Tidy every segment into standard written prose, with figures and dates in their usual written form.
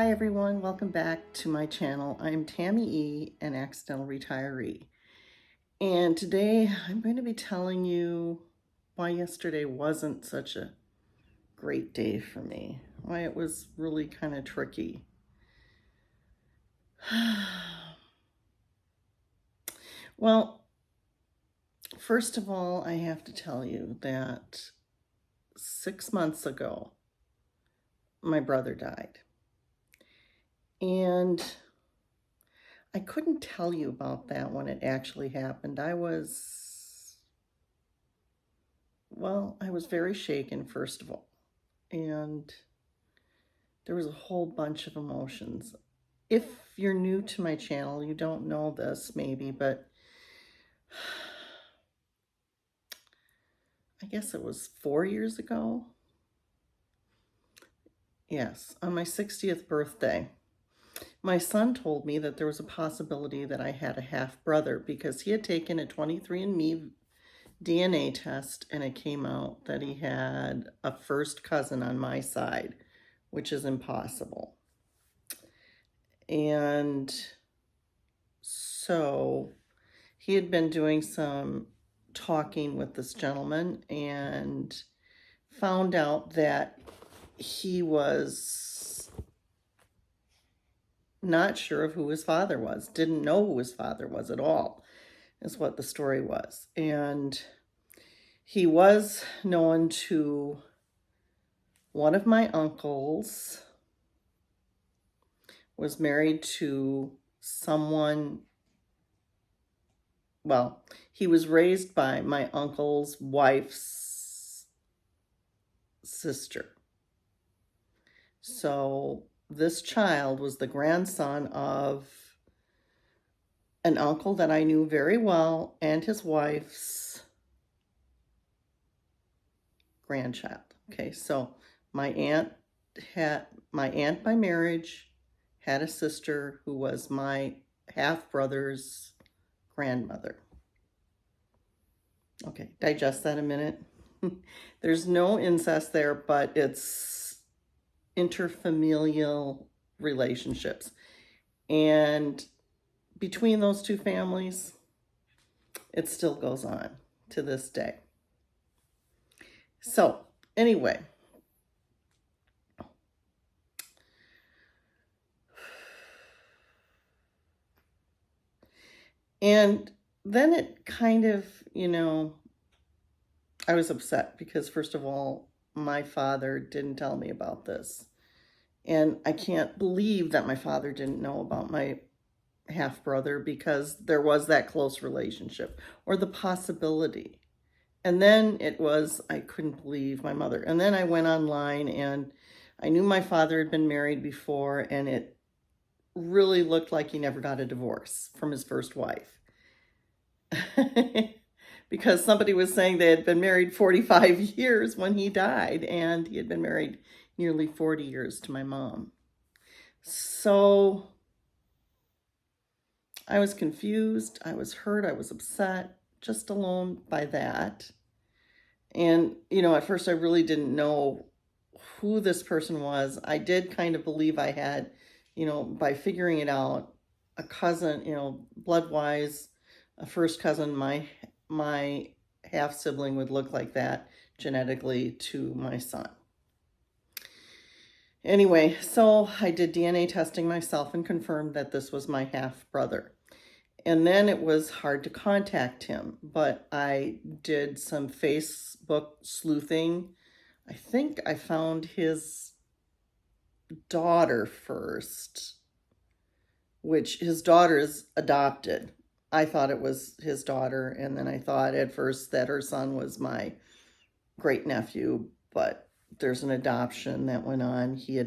Hi everyone, welcome back to my channel. I'm Tammy E, an accidental retiree. And today I'm going to be telling you why yesterday wasn't such a great day for me. Why it was really kind of tricky. Well, first of all, I have to tell you that 6 months ago, my brother died. And I couldn't tell you about that when it actually happened. I was very shaken, first of all. And there was a whole bunch of emotions. If you're new to my channel, you don't know this maybe, but I guess it was 4 years ago. Yes, on my 60th birthday. My son told me that there was a possibility that I had a half brother because he had taken a 23andMe DNA test and it came out that he had a first cousin on my side, which is impossible. And so he had been doing some talking with this gentleman and found out that he was not sure of who his father was, didn't know who his father was at all, is what the story was. And he was known to one of my uncles, was married to someone, well, he was raised by my uncle's wife's sister. So this child was the grandson of an uncle that I knew very well and his wife's grandchild. Okay, so my aunt by marriage had a sister who was my half-brother's grandmother. Okay, digest that a minute. There's no incest there, but it's interfamilial relationships. And between those two families, it still goes on to this day. So, anyway. And then it kind of, I was upset because, first of all, my father didn't tell me about this. And I can't believe that my father didn't know about my half-brother because there was that close relationship or the possibility. And then it was, I couldn't believe my mother. And then I went online and I knew my father had been married before and it really looked like he never got a divorce from his first wife. Because somebody was saying they had been married 45 years when he died, and he had been married nearly 40 years to my mom. So I was confused, I was hurt, I was upset, just alone by that. And, at first I really didn't know who this person was. I did kind of believe I had, by figuring it out, a cousin, blood-wise, a first cousin, my half-sibling would look like that genetically to my son. Anyway, so I did DNA testing myself and confirmed that this was my half-brother. And then it was hard to contact him, but I did some Facebook sleuthing. I think I found his daughter first, which his daughter is adopted. I thought it was his daughter, and then I thought at first that her son was my great-nephew, but there's an adoption that went on. He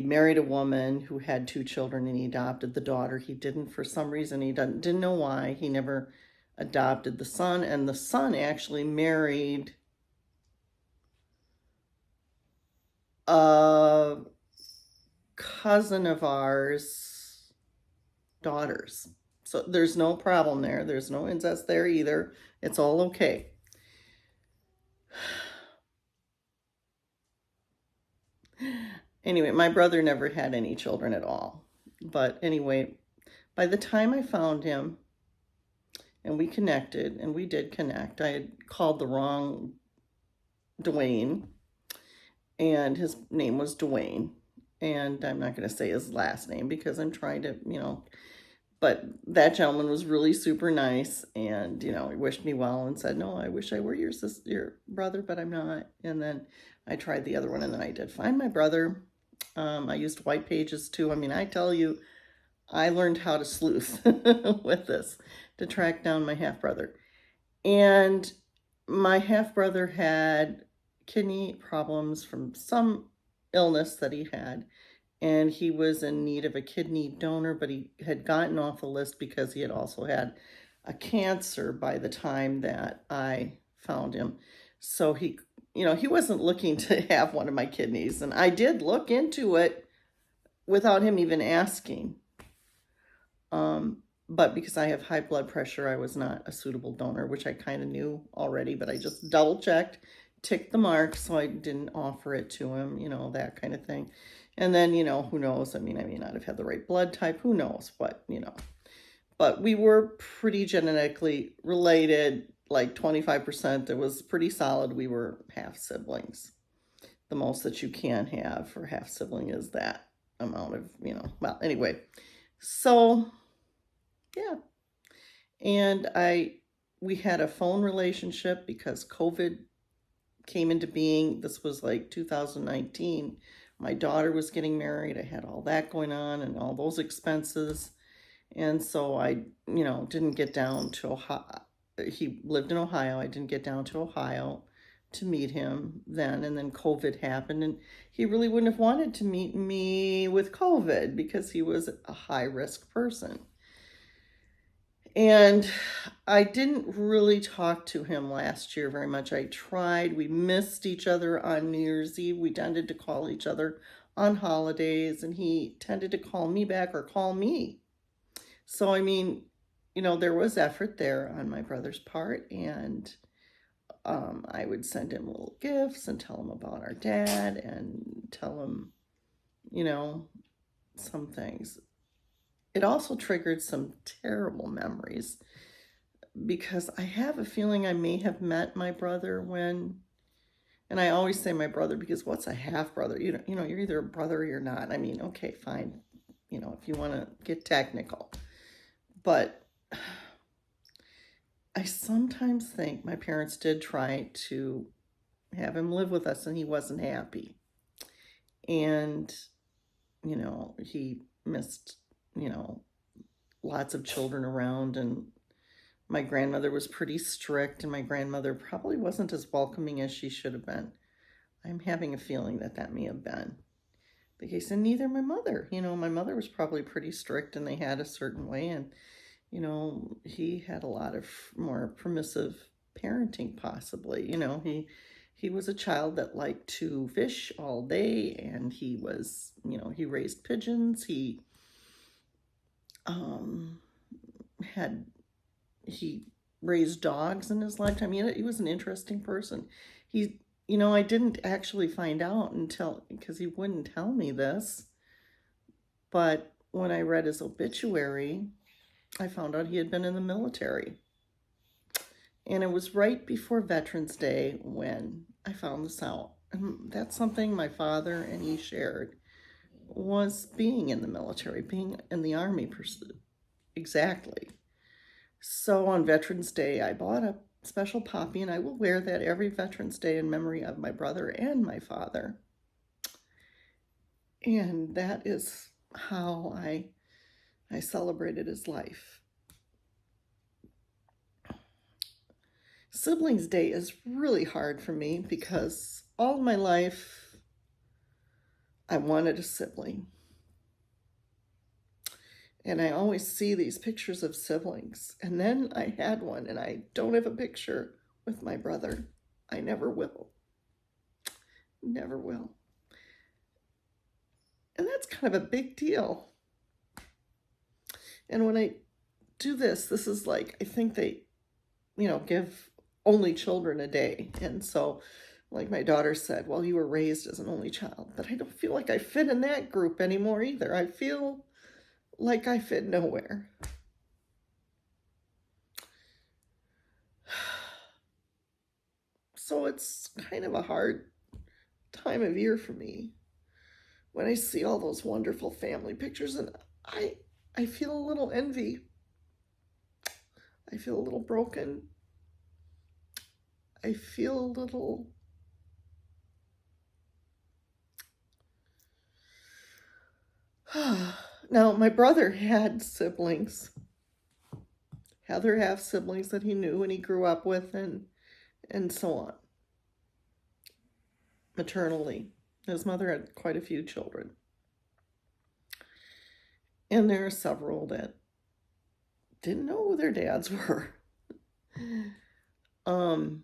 married a woman who had 2 children, and he adopted the daughter. He didn't, for some reason, he didn't know why, he never adopted the son, and the son actually married a cousin of ours' daughters. So there's no problem there. There's no incest there either. It's all okay. Anyway, my brother never had any children at all. But anyway, by the time I found him and we connected, and we did connect, I had called the wrong Dwayne, and his name was Dwayne. And I'm not going to say his last name because I'm trying to, but that gentleman was really super nice, and he wished me well and said, no, I wish I were your brother, but I'm not. And then I tried the other one, and then I did find my brother. I used white pages too. I mean, I tell you, I learned how to sleuth with this to track down my half brother. And my half brother had kidney problems from some illness that he had, and he was in need of a kidney donor, but he had gotten off the list because he had also had a cancer by the time that I found him. So he wasn't looking to have one of my kidneys, and I did look into it without him even asking. But because I have high blood pressure, I was not a suitable donor, which I kind of knew already, but I just double checked, ticked the mark, so I didn't offer it to him, that kind of thing. And then, who knows? I mean, I may not have had the right blood type, who knows what, But we were pretty genetically related, like 25%. It was pretty solid. We were half siblings. The most that you can have for half sibling is that amount of, well, anyway. So, yeah. And we had a phone relationship because COVID came into being. This was like 2019. My daughter was getting married. I had all that going on and all those expenses. And so I, didn't get down to Ohio. He lived in Ohio. I didn't get down to Ohio to meet him then. And then COVID happened, and he really wouldn't have wanted to meet me with COVID because he was a high-risk person. And I didn't really talk to him last year very much. I tried. We missed each other on New Year's Eve. We tended to call each other on holidays, and he tended to call me back or call me. So, I mean, there was effort there on my brother's part, and I would send him little gifts and tell him about our dad and tell him, some things. It also triggered some terrible memories because I have a feeling I may have met my brother and I always say my brother because what's a half brother? You're either a brother or you're not. I mean, okay, fine, if you want to get technical. But I sometimes think my parents did try to have him live with us, and he wasn't happy. And, he missed, lots of children around, and my grandmother was pretty strict, and my grandmother probably wasn't as welcoming as she should have been. I'm having a feeling that may have been the case, and neither my mother. My mother was probably pretty strict, and they had a certain way, and he had a lot of more permissive parenting, possibly. He was a child that liked to fish all day, and he was, he raised pigeons. He raised dogs in his lifetime. He was an interesting person. I didn't actually find out until, because he wouldn't tell me this, but when I read his obituary, I found out he had been in the military. And it was right before Veterans Day when I found this out. And that's something my father and he shared, was being in the military, being in the Army. Exactly. So on Veterans Day, I bought a special poppy, and I will wear that every Veterans Day in memory of my brother and my father. And that is how I celebrated his life. Siblings Day is really hard for me because all my life I wanted a sibling. And I always see these pictures of siblings. And then I had one, and I don't have a picture with my brother. I never will. Never will. And that's kind of a big deal. And when I do this is like, I think they, give only children a day. And so Like my daughter said, well, you were raised as an only child, but I don't feel like I fit in that group anymore either. I feel like I fit nowhere. So it's kind of a hard time of year for me when I see all those wonderful family pictures, and I feel a little envy. I feel a little broken. I feel a little now my brother had siblings. Heather have siblings that he knew and he grew up with, and so on. Maternally, his mother had quite a few children, and there are several that didn't know who their dads were. I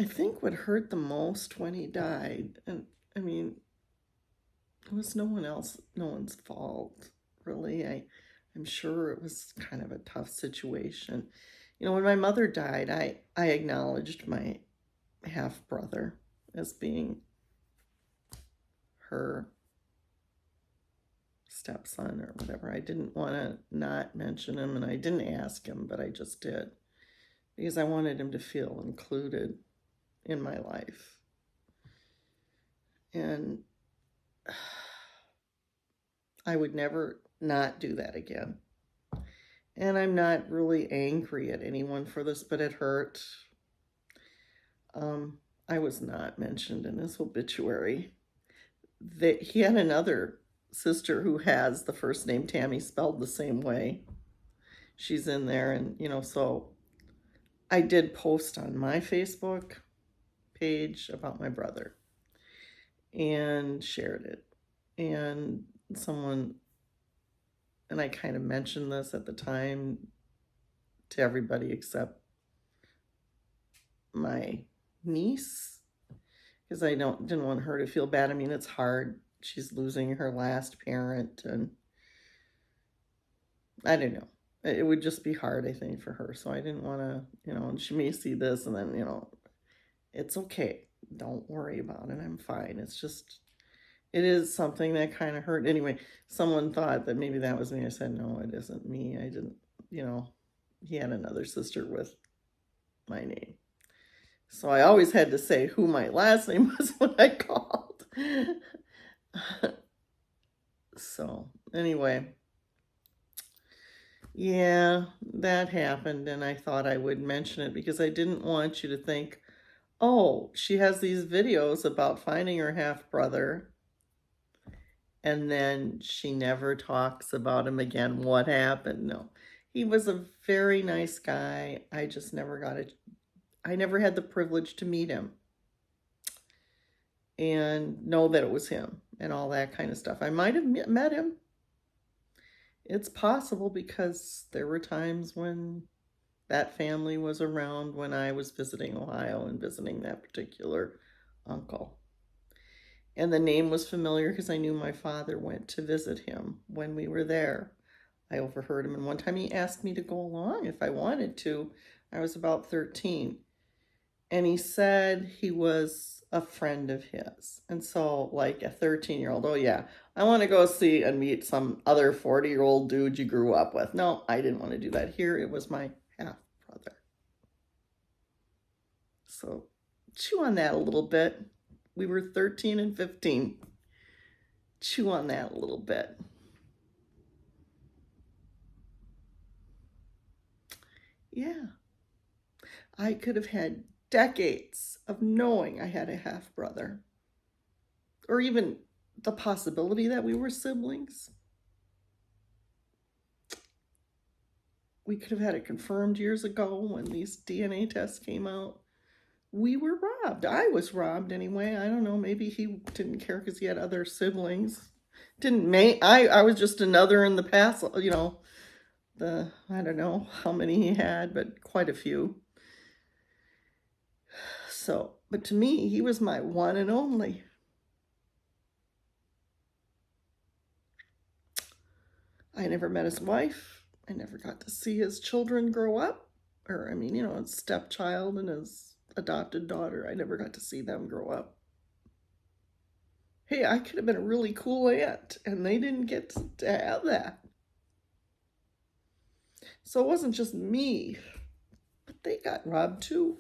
think what hurt the most when he died, and I mean, it was no one's fault, really. I'm sure it was kind of a tough situation. When my mother died, I acknowledged my half brother as being her stepson or whatever. I didn't want to not mention him, and I didn't ask him, but I just did because I wanted him to feel included in my life. And I would never not do that again. And I'm not really angry at anyone for this, but it hurt. I was not mentioned in his obituary. He had another sister who has the first name Tammy spelled the same way. She's in there, and so I did post on my Facebook page about my brother and shared it. And I kind of mentioned this at the time to everybody except my niece, because I didn't want her to feel bad. I mean, it's hard. She's losing her last parent, and I don't know. It would just be hard, I think, for her. So I didn't want to, and she may see this and then, it's okay. Don't worry about it. I'm fine. It's just, it is something that kind of hurt. Anyway, someone thought that maybe that was me. I said, no, it isn't me. I didn't, he had another sister with my name. So I always had to say who my last name was when I called. So anyway, yeah, that happened, and I thought I would mention it because I didn't want you to think, oh, she has these videos about finding her half-brother, and then she never talks about him again. What happened? No. He was a very nice guy. I just never I never had the privilege to meet him and know that it was him and all that kind of stuff. I might have met him. It's possible because there were times when that family was around when I was visiting Ohio and visiting that particular uncle. And the name was familiar because I knew my father went to visit him when we were there. I overheard him, and one time he asked me to go along if I wanted to. I was about 13. And he said he was a friend of his. And so, like a 13-year-old, oh yeah, I want to go see and meet some other 40-year-old dude you grew up with. No, I didn't want to do that. Here it was my half-brother. So chew on that a little bit. We were 13 and 15. Chew on that a little bit. Yeah. I could have had decades of knowing I had a half-brother, or even the possibility that we were siblings. We could have had it confirmed years ago when these DNA tests came out. We were robbed. I was robbed anyway. I don't know. Maybe he didn't care because he had other siblings. I was just another in the past, I don't know how many he had, but quite a few. So, but to me, he was my one and only. I never met his wife. I never got to see his children grow up. or I mean, you know, his stepchild and his adopted daughter. I never got to see them grow up. Hey, I could have been a really cool aunt, and they didn't get to have that. So it wasn't just me, but they got robbed too.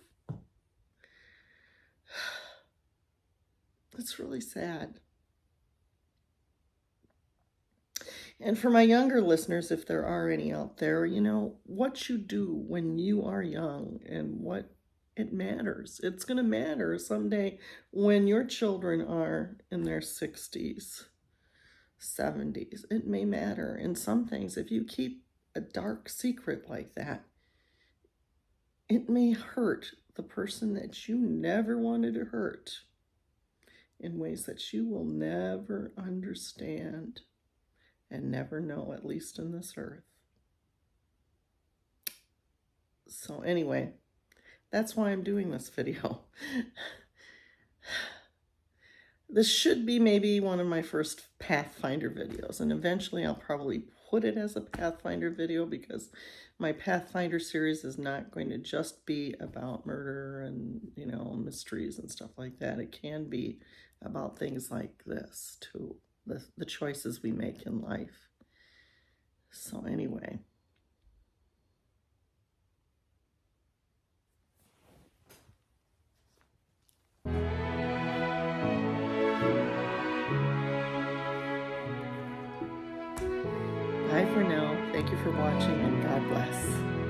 It's really sad. And for my younger listeners, if there are any out there, you know, what you do when you are young and what it matters. It's going to matter someday when your children are in their 60s, 70s. It may matter. And some things, if you keep a dark secret like that, it may hurt the person that you never wanted to hurt in ways that you will never understand and never know, at least in this earth. So anyway, that's why I'm doing this video. This should be maybe one of my first Pathfinder videos, and eventually I'll probably put it as a Pathfinder video, because my Pathfinder series is not going to just be about murder and, you know, mysteries and stuff like that. It can be about things like this too, the choices we make in life. So anyway. Bye for now. Thank you for watching, and God bless.